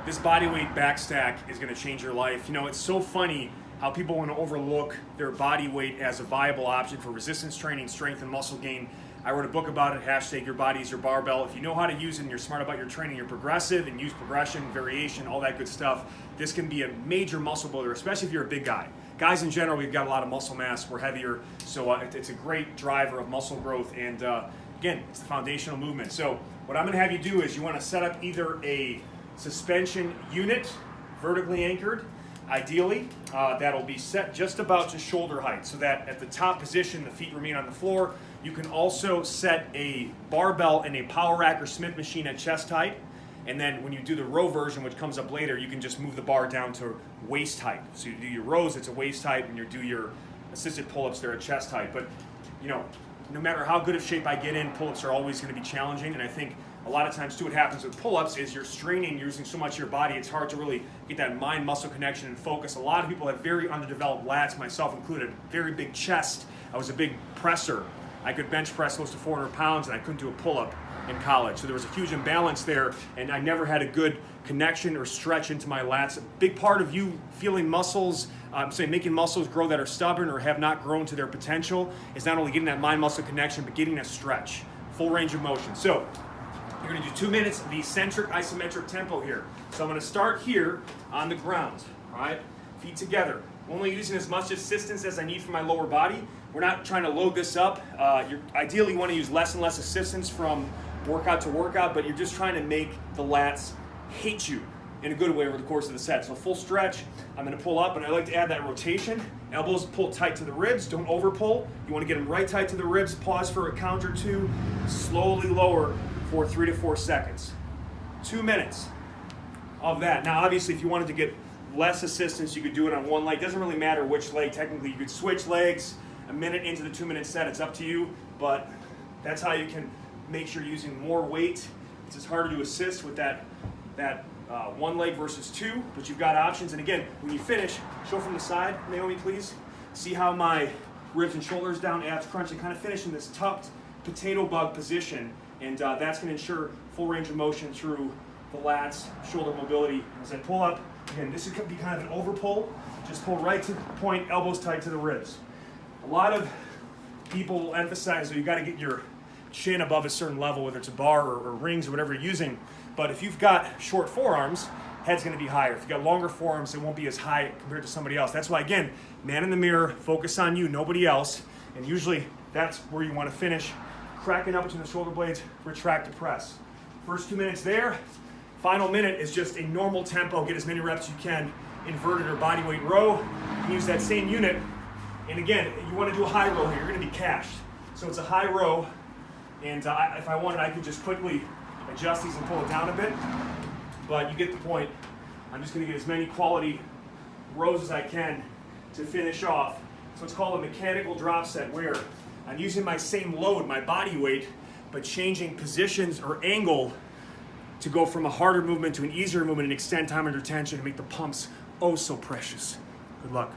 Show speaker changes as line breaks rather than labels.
This bodyweight back stack is going to change your life. You know, it's so funny how people want to overlook their body weight as a viable option for resistance training, strength, and muscle gain. I wrote a book about it, hashtag your body is your barbell. If you know how to use it and you're smart about your training, you're progressive and use progression, variation, all that good stuff, this can be a major muscle builder, especially if you're a big guy. Guys in general, we've got a lot of muscle mass, we're heavier, so it's a great driver of muscle growth, and again, it's the foundational movement. So what I'm gonna have you do is you wanna set up either a suspension unit, vertically anchored, ideally, that'll be set just about to shoulder height so that at the top position, the feet remain on the floor. You can also set a barbell in a power rack or Smith machine at chest height. And then when you do the row version, which comes up later, you can just move the bar down to waist height. So you do your rows, it's a waist height. When you do your assisted pull-ups, they're at chest height. But you know, no matter how good of shape I get in, pull-ups are always gonna be challenging. And I think a lot of times too, what happens with pull-ups is you're straining, you're using so much of your body, it's hard to really get that mind-muscle connection and focus. A lot of people have very underdeveloped lats, myself included, very big chest. I was a big presser. I could bench press close to 400 pounds and I couldn't do a pull-up in college. So there was a huge imbalance there and I never had a good connection or stretch into my lats. A big part of you feeling muscles, making muscles grow that are stubborn or have not grown to their potential is not only getting that mind-muscle connection, but getting a stretch, full range of motion. So you're gonna do 2 minutes of the Eccentric-Isometric Tempo here. So I'm gonna start here on the ground, all right? Feet together. I'm only using as much assistance as I need for my lower body. We're not trying to load this up. Ideally you wanna use less and less assistance from workout to workout, but you're just trying to make the lats hate you in a good way over the course of the set. So full stretch, I'm gonna pull up and I like to add that rotation. Elbows pull tight to the ribs, don't over pull. You wanna get them right tight to the ribs, pause for a count or two, slowly lower for 3 to 4 seconds. 2 minutes of that. Now obviously if you wanted to get less assistance, you could do it on one leg. Doesn't really matter which leg technically. You could switch legs a minute into the 2 minute set, it's up to you, but that's how you can make sure you're using more weight. It's just harder to assist with that one leg versus two, but you've got options. And again, when you finish, show from the side, Naomi, please. See how my ribs and shoulders down, abs crunch, and kind of finish in this tucked potato bug position. And that's going to ensure full range of motion through the lats, shoulder mobility. As I pull up, again, this could be kind of an over pull. Just pull right to the point, elbows tight to the ribs. A lot of people will emphasize that you got to get your chin above a certain level, whether it's a bar or rings or whatever you're using. But if you've got short forearms, head's going to be higher. If you've got longer forearms, it won't be as high compared to somebody else. That's why, again, man in the mirror, focus on you, nobody else. And usually that's where you want to finish. Cracking up between the shoulder blades, retract to press. First 2 minutes there. Final minute is just a normal tempo. Get as many reps as you can. Inverted or bodyweight row. You can use that same unit. And again, you want to do a high row here. You're going to be cashed. So it's a high row. And if I wanted, I could just quickly adjust these and pull it down a bit. But you get the point. I'm just going to get as many quality rows as I can to finish off. So it's called a mechanical drop set, where I'm using my same load, my body weight, but changing positions or angle to go from a harder movement to an easier movement and extend time under tension and make the pumps oh so precious. Good luck.